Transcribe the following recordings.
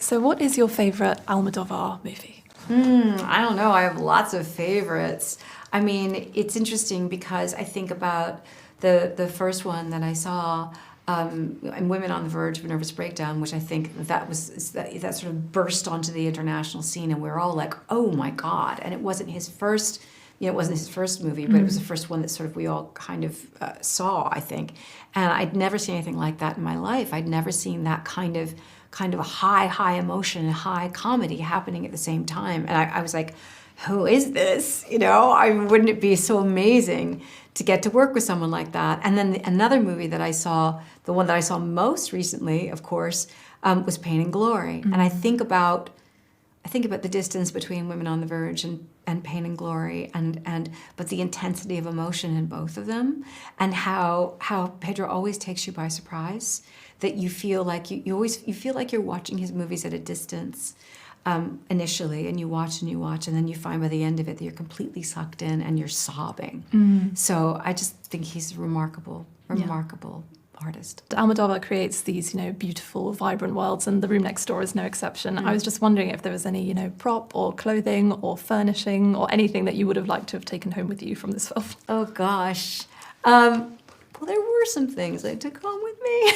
So what is your favourite Almodóvar movie? I don't know. I have lots of favorites. I mean, it's interesting because I think about the first one that I saw, and Women on the Verge of a Nervous Breakdown, which I think that sort of burst onto the international scene, and we were all like, oh my God. And it wasn't his first, it wasn't his first movie, but it was the first one that sort of we all kind of saw, I think. And I'd never seen anything like that in my life. I'd never seen that kind of a high emotion and high comedy happening at the same time. And I was like, who is this? Wouldn't it be so amazing to get to work with someone like that? And then another movie that I saw, the one that I saw most recently, of course, was Pain and Glory. And I think about the distance between Women on the Verge and Pain and Glory, but the intensity of emotion in both of them, and how Pedro always takes you by surprise. That you feel like you feel like you're watching his movies at a distance initially, and you watch, and then you find by the end of it that you're completely sucked in and you're sobbing. So I just think he's a remarkable artist. Almodóvar creates these, beautiful, vibrant worlds, and The Room Next Door is no exception. I was just wondering if there was any, prop or clothing or furnishing or anything that you would have liked to have taken home with you from this film. Oh gosh. Well, there were some things I took home with me.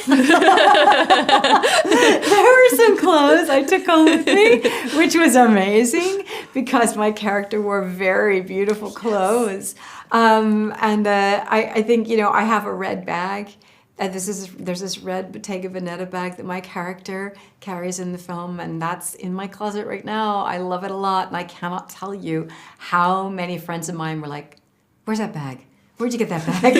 There were some clothes I took home with me, which was amazing because my character wore very beautiful clothes. I think, I have a red bag. There's this red Bottega Veneta bag that my character carries in the film, and that's in my closet right now. I love it a lot, and I cannot tell you how many friends of mine were like, where's that bag? Where'd you get that bag?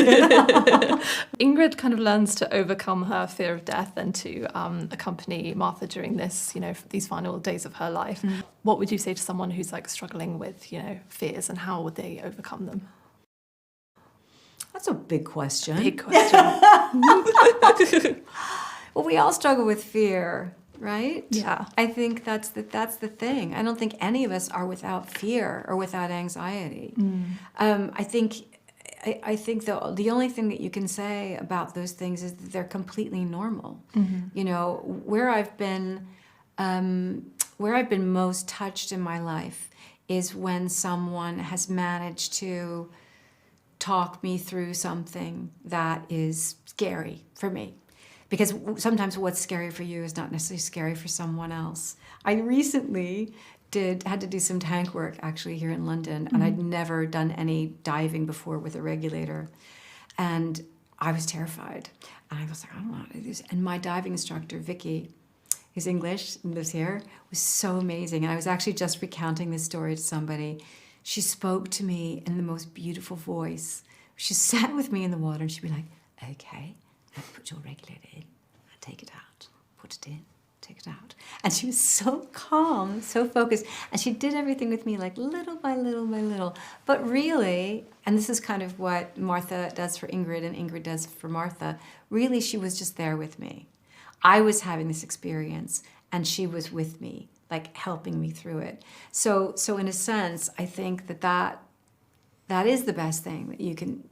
Ingrid kind of learns to overcome her fear of death and to accompany Martha during this, these final days of her life. What would you say to someone who's struggling with, fears, and how would they overcome them? That's a big question. Big question. Well, we all struggle with fear, right? Yeah. I think that's the thing. I don't think any of us are without fear or without anxiety. I think the only thing that you can say about those things is that they're completely normal. Where I've been most touched in my life is when someone has managed to talk me through something that is scary for me. Because sometimes what's scary for you is not necessarily scary for someone else. I recently had to do some tank work actually here in London, and I'd never done any diving before with a regulator. And I was terrified. And I was like, I don't know how to do this. And my diving instructor, Vicky, who's English and lives here, was so amazing. And I was actually just recounting this story to somebody. She spoke to me in the most beautiful voice. She sat with me in the water and she'd be like, okay, now put your regulator in and take it out. Put it in, take it out. And she was so calm, so focused. And she did everything with me like little by little by little. But really, and this is kind of what Martha does for Ingrid and Ingrid does for Martha, really she was just there with me. I was having this experience and she was with me, like helping me through it. So in a sense, I think that is the best thing that you can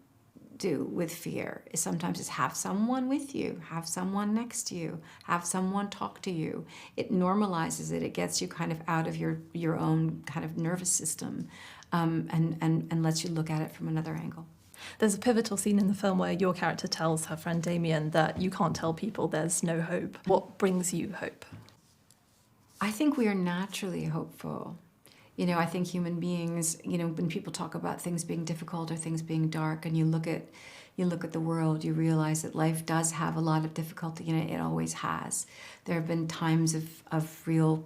do with fear, is sometimes have someone with you, have someone next to you, have someone talk to you. It normalizes it. It gets you kind of out of your own kind of nervous system, and lets you look at it from another angle. There's a pivotal scene in the film where your character tells her friend Damien that you can't tell people there's no hope. What brings you hope? I think we are naturally hopeful. I think human beings, when people talk about things being difficult or things being dark, and you look at the world, you realize that life does have a lot of difficulty in it. It always has. There have been times of real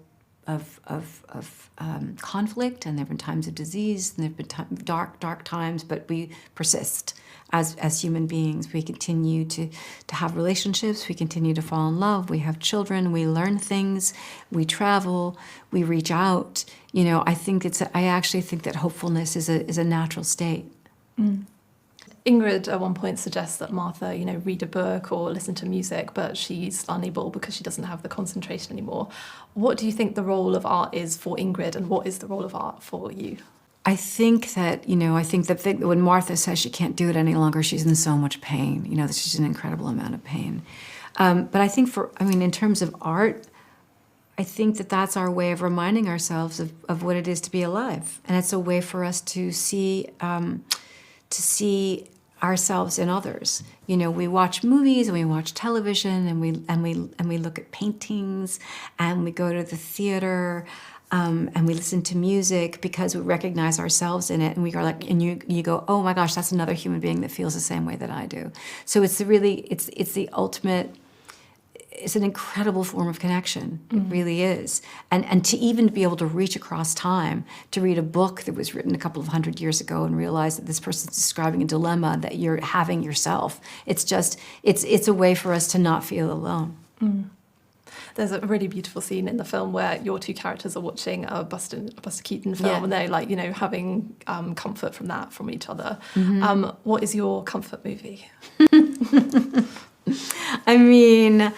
conflict, and there have been times of disease, and there have been dark times, but we persist as human beings. We continue to have relationships, we continue to fall in love, we have children, we learn things, we travel, we reach out. I actually think that hopefulness is a natural state. Ingrid at one point suggests that Martha, read a book or listen to music, but she's unable because she doesn't have the concentration anymore. What do you think the role of art is for Ingrid, and what is the role of art for you? I think that, when Martha says she can't do it any longer, she's in so much pain. She's in an incredible amount of pain. But I think in terms of art, I think that that's our way of reminding ourselves of what it is to be alive, and it's a way for us to see ourselves in others. You know, we watch movies and we watch television and we look at paintings and we go to the theater and we listen to music because we recognize ourselves in it, and we are like, and you go, oh my gosh, that's another human being that feels the same way that I do. So it's the ultimate. It's an incredible form of connection. It really is. And to even be able to reach across time, to read a book that was written a couple of hundred years ago and realize that this person's describing a dilemma that you're having yourself. It's just, it's a way for us to not feel alone. There's a really beautiful scene in the film where your two characters are watching a Buster Keaton film, and they're like, you know, having comfort from that, from each other. What is your comfort movie? I mean,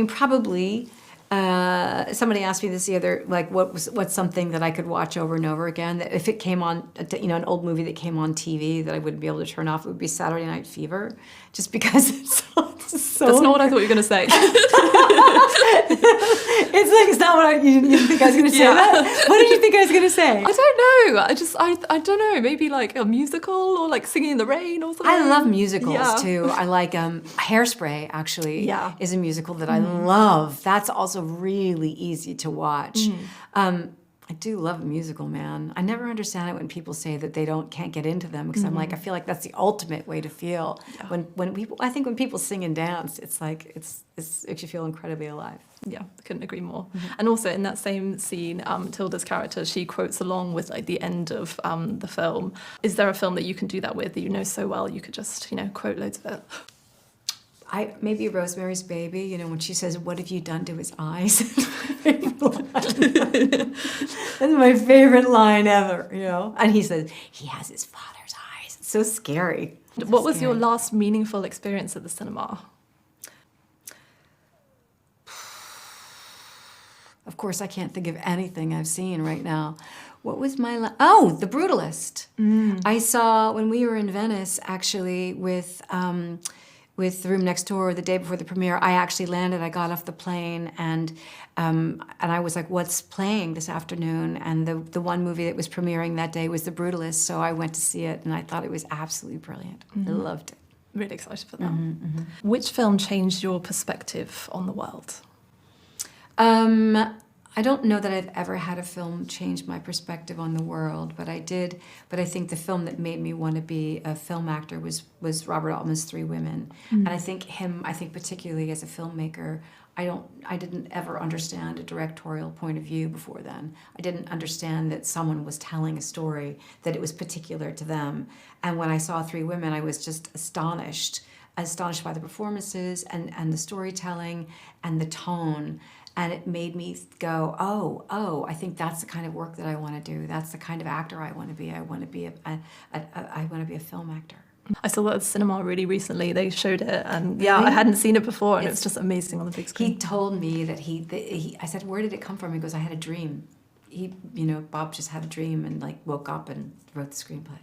probably. Somebody asked me this the other, like, what's something that I could watch over and over again? That if it came on, you know, an old movie that came on TV that I wouldn't be able to turn off, it would be Saturday Night Fever, just because it's so. That's not what I thought you were going to say. It's like, it's not what you didn't think I was going to say. That? What did you think I was going to say? I don't know. I don't know. Maybe like a musical or like Singing in the Rain or something. I love musicals too. I like Hairspray. Actually, is a musical that I love. That's also really easy to watch. I do love a musical, man. I never understand it when people say that they can't get into them, because I'm like, I feel like that's the ultimate way to feel. When people sing and dance, it's like it makes you feel incredibly alive. Yeah, I couldn't agree more. And also in that same scene, Tilda's character, she quotes along with like the end of the film. Is there a film that you can do that with, that you know so well you could just, you know, quote loads of it? Maybe Rosemary's Baby, you know, when she says, "What have you done to his eyes?" That's my favorite line ever, you know. And he says, "He has his father's eyes." It's so scary. What was your last meaningful experience at the cinema? Of course, I can't think of anything I've seen right now. What was my The Brutalist. I saw when we were in Venice, actually, with The Room Next Door the day before the premiere. I actually landed. I got off the plane, and I was like, "What's playing this afternoon?" And the one movie that was premiering that day was The Brutalist. So I went to see it, and I thought it was absolutely brilliant. I loved it. Really excited for that. Which film changed your perspective on the world? I don't know that I've ever had a film change my perspective on the world, but I did. But I think the film that made me want to be a film actor was Robert Altman's Three Women. And I think particularly as a filmmaker, I didn't ever understand a directorial point of view before then. I didn't understand that someone was telling a story, that it was particular to them. And when I saw Three Women, I was just astonished by the performances and the storytelling and the tone. And it made me go, oh, I think that's the kind of work that I want to do. That's the kind of actor I want to be. I want to be a film actor. I saw that at the cinema really recently. They showed it, and I hadn't seen it before, and it was just amazing on the big screen. He told me that I said, "Where did it come from?" He goes, "I had a dream." Bob just had a dream and like woke up and wrote the screenplay.